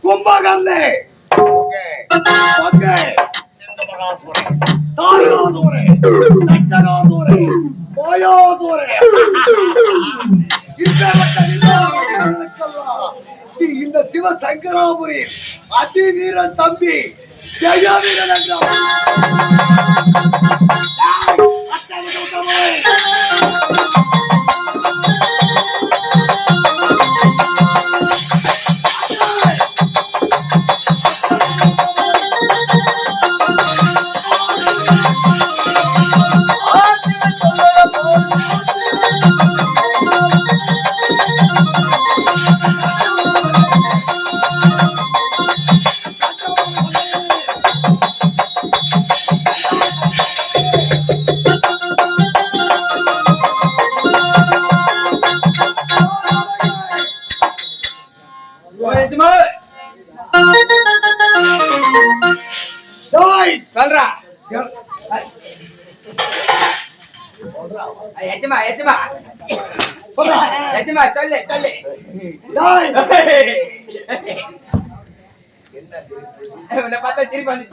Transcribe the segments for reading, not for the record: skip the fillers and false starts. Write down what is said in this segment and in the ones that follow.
கும்பகர்ணே, தாரகாசுரே, தட்டகாசுரே, மாயாசுரே, இந்த சிவசங்கராபுரி அதி வீரன் தம்பி ஜெயவீரன் என்றார்.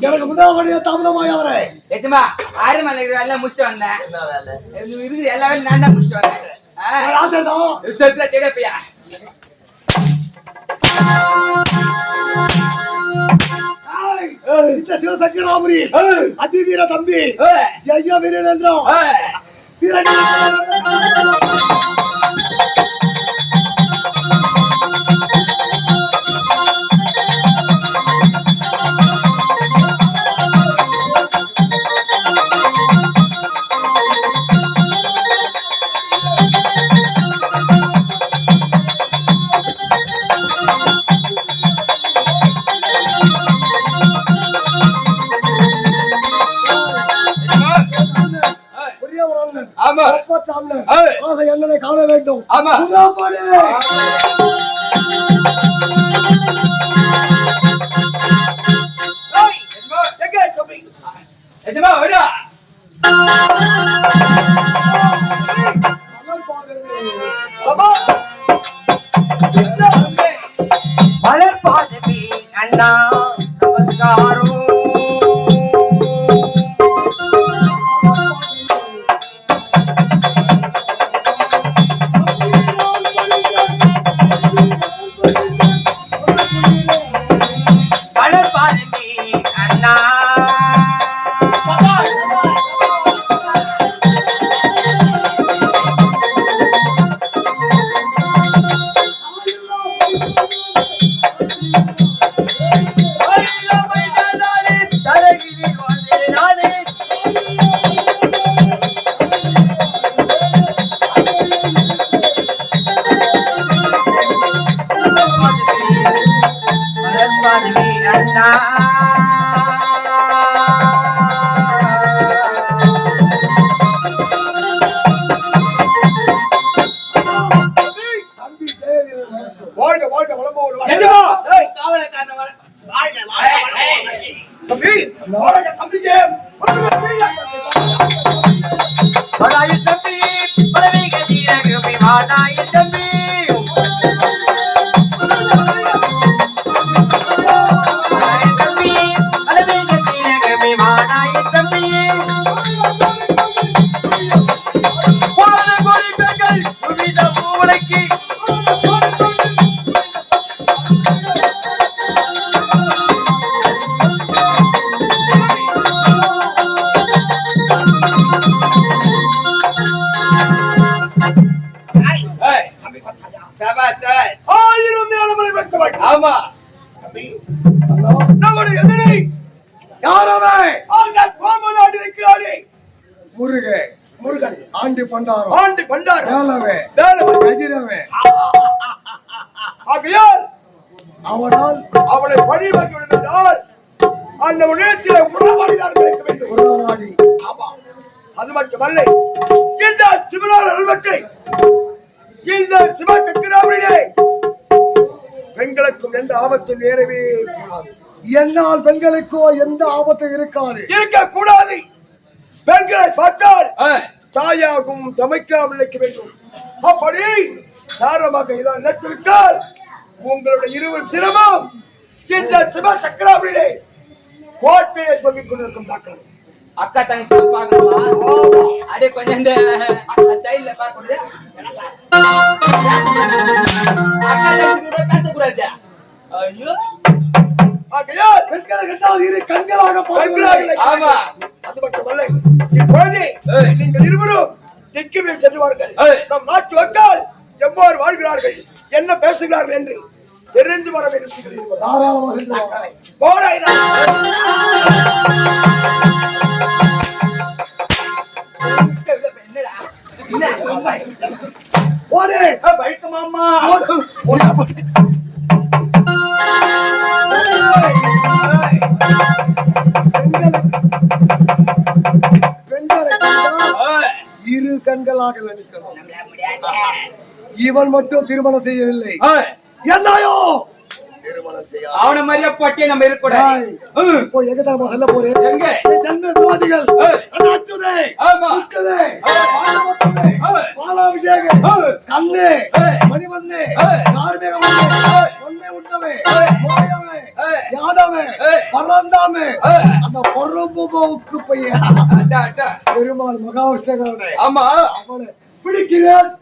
எனக்கு முன்னாடி தாமதமாய் அவரே எத்துமா 6 மணி எல்லாம் முடிச்சுட்டு வந்தேன். இருக்குது எல்லா வேலையும் நான் தான் முடிச்சுட்டு வந்தேன். செடியா சிவசங்கராபுரி அதி வீர தம்பி ஜெய வீரன் என்றோம். என்னை காண வேண்டும். மலர்பாதவி அண்ணா நமஸ்காரம். முருகன் ஆண்டி பண்டாரம் அவனால் அவளை பழிவாக்கி விடுவதால் அந்த உலகத்திலே உறவாடிதான் கிடைக்க வேண்டும். உறவாடி அது மட்டுமல்ல, இந்த சிவனார் அல்வத்தை இந்த சிவசக்கராபுரியிலே பெண்களுக்கும் எந்த ஆபத்தும் நேரவே கூடாது. என்னால் பெண்களுக்கோ எந்த ஆபத்தும் இருக்கக்கூடாது. பெண்களை பார்த்தால் தாயாகும் தமைக்காமல் நினைக்க வேண்டும். அப்படி தாரமாக இதான் நினைத்துவிட்டால் உங்களுடைய இருவர் சிரமம் இந்த சிவ சக்கராபுரியிலே கோட்டையை தொங்கிக் கொண்டிருக்கும் டாக்டர் அக்கா தங்கச்சி பாக்கணுமா? அடே கொஞ்சம் இந்த சைடுல பார்க்க முடியாது. அக்கா தங்கச்சி பேசக்கூடாது. ஐயோ ஆகையால் பெண்களுக்கு இரு கண்களாக பார்க்கிறார்கள். ஆமா, அது மட்டுமல்ல, இப்போது நீங்கள் இருவரும் திக்குமே சென்று வாருங்கள். நம் நாட்டு மக்கள் எவ்வாறு வாழ்கிறார்கள், என்ன பேசுகிறார்கள் என்று தெரிந்து வர வேண்டும். மாமா இரு கண்களாக நினைக்கிறோம். இவன் மட்டும் திருமணம் செய்யவில்லை, எல்லாயோ திருமணம் செய்ய அவன மாதிரியா போட்டே நம்ம இருக்கக்கூடாது. இப்போ எங்க தான் சொல்ல போறேன்? எங்க ஜன்ம விரோதிகள் பாலாபிஷேகம் கண்ணு மணிவண்ணு கார்மேகம் ஒன்னே உண்டவே மோயவே யாதவே பரந்தாமே அந்த பொறம்புக்கு பையன் பெருமாள் மகாவிஷ்ணுவோட ஆமா அவனை பிடிக்கிறேன்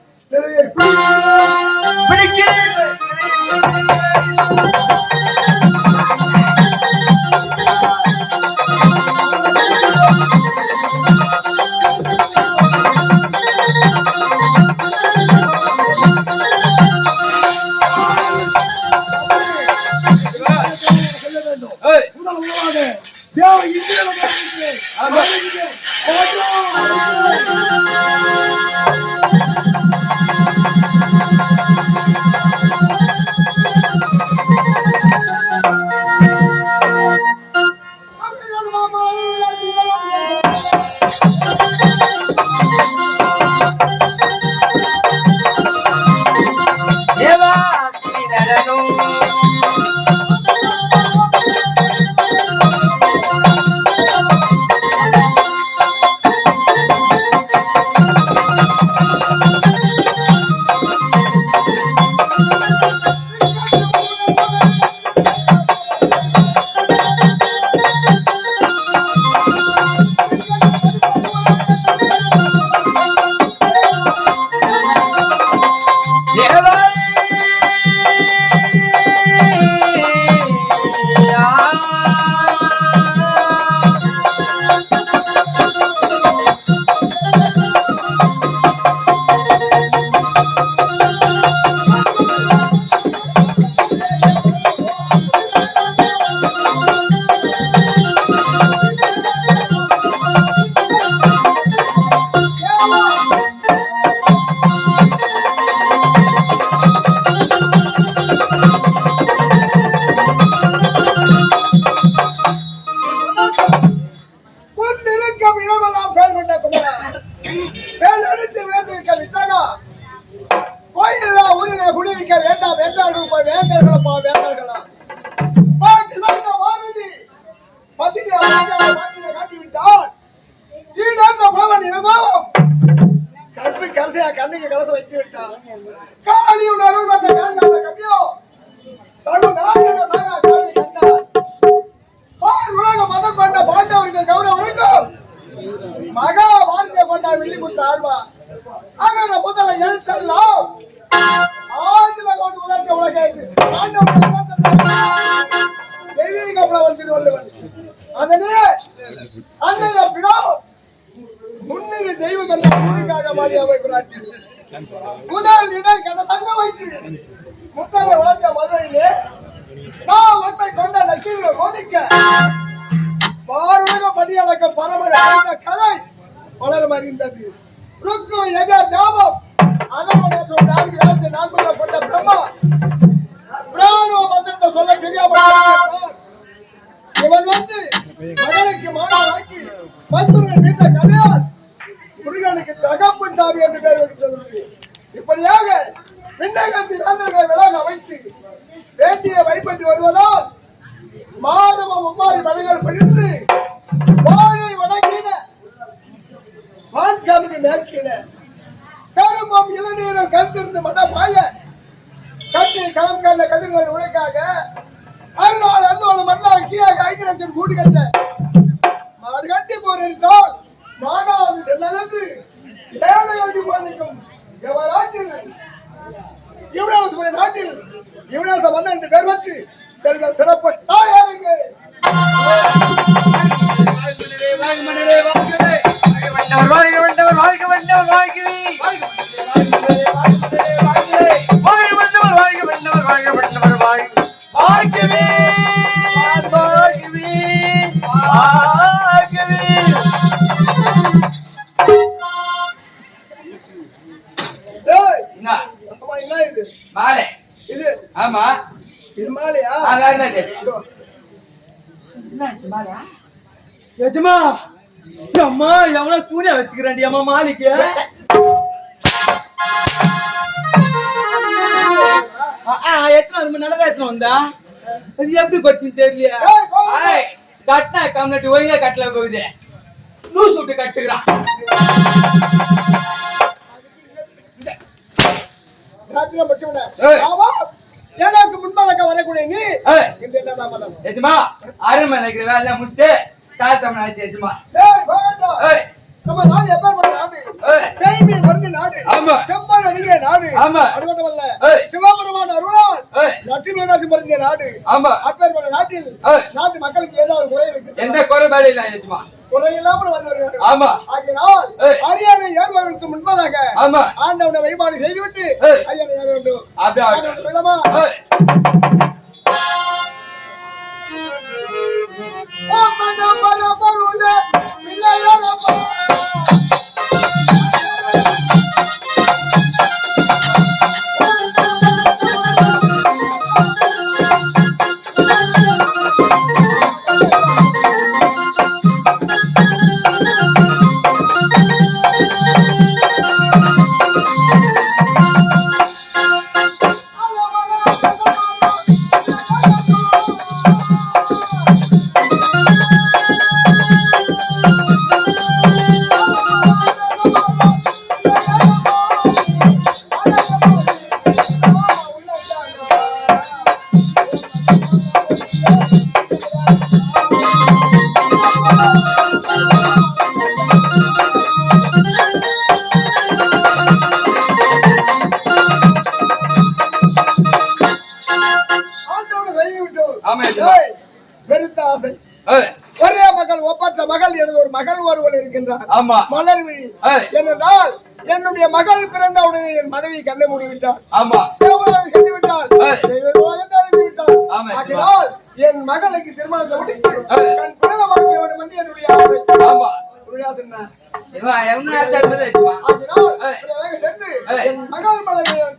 கண்ணுக்கு கலச வைத்து விட்டார். காளி உணர்வு வந்த வேண்டாத கவியோ சர்வநாராயண சாயா காளி கண்டார். உலக மதம் கொண்ட பாண்டவர்கள் கௌரவருக்கும் மகாபாரதிய கொண்டார் வில்லிபுத்திர ஆழ்வார் அகர முதல எழுத்தெல்லாம் ஆதிம கொண்டு உலக உலகேற்று தெய்வீக புலவன் திருவள்ளுவன் அதனே அன்னைய பிதா முன்னிறு தெய்வம் என்ற ஊருக்காக மாறி அவை பிராட்டி முதல் இடை கண்ட சங்க வைத்து முத்தமை வளர்ந்த மதுரையிலே நான் ஒன்றை கொண்ட நக்கீரர்கள் சோதிக்க பாருலக படியளக்க பரமர கதை வளரும் அறிந்தது ருக்கு எஜர் ஞாபம் அதன் நான்கு வேலத்தை நான்கு கொண்ட பிரம்மா பிராணவ மந்திரத்தை சொல்ல தெரியாமல் இவன் வந்து மகனுக்கு மாணவராக்கி மருத்துவர்கள் வீட்ட கதையால் முருகனுக்கு தகப்பன் சாமி என்று பெயர் வைத்து இப்படியாக விண்ணகத்தின் வேந்தர்களை விலக வைத்து வேண்டிய வழிபட்டு வருவதால் மாதவம் ஒவ்வாறு மலைகள் பிடித்து வாழை வடக்கின வான்காமிக்கு மேற்கின கரும்பம் இளநீரும் கருத்திருந்து மட பாய கட்டி களம் கண்ட கதிர்கள் உழைக்காக மறுநாள் அந்த மறுநாள் கீழே 5 லட்சம் கூட்டு கட்ட மாடு கட்டி போரிட்டால் மானாவது செல்லன்று ஏழை அடி போனிக்கும் எவராட்டில் இவ்வளவு நாட்டில் இவ்வளவு வந்த என்று பேர் வச்சு செல்வ சிறப்பு தாயாருங்க என்ன இது மாலை இது ஆமா இது மாலையா எஜமா அம்மா எவ்வளவு சூனியா வச்சுக்கிறேன் அம்மா மாலிக்கு எத்தனை ரொம்ப நல்லதா எத்தனை வந்தா அது எப்படி பச்சுன்னு தெரியலையா கட்டினா கம்னட்டு ஒழுங்கா கட்டல போகுது லூஸ் விட்டு கட்டுக்கிறான் எனக்கு முன்பாக வரக்கூடிய நீ எஜமா அருமை நினைக்கிற வேலை முடிச்சுட்டு கால் தமிழ் ஆச்சு எஜமா நம்ம நாடு எப்பேற்பட்ட நாடு செய்தி வருது நாடு செம்பால் அடிக்கிற நாடு அது மட்டும் அல்ல சிவபெருமான அருளால் லட்சுமி மீனாட்சி மருந்திய நாடு அப்பேற்பட்ட நாட்டில் நாட்டு மக்களுக்கு ஏதாவது குறை இருக்கு எந்த குறைபாடு இல்ல எஜமா குறை இல்லாமல் வந்து வருகிறார்கள் ஆகினால் அரியணை ஏறுவதற்கு முன்பதாக ஆண்டவனை வழிபாடு செய்துவிட்டு அரியணை ஏற வேண்டும் ஒரே மகள் ஒப்பற்ற மகள் எனது ஒரு மகள் ஒருவள் இருக்கின்றார் மலர்விழி என்றால் என்னுடைய மகள் பிறந்தவுடனே என் மனைவி கண்ணை மூடிவிட்டார் சென்று விட்டால் விட்டால் என் மகளுக்கு திருமணத்தை முடித்து கண் பிறந்த வாழ்க்கை வேண்டும் என்று என்னுடைய ஆசை சென்று என் மகள் மகளை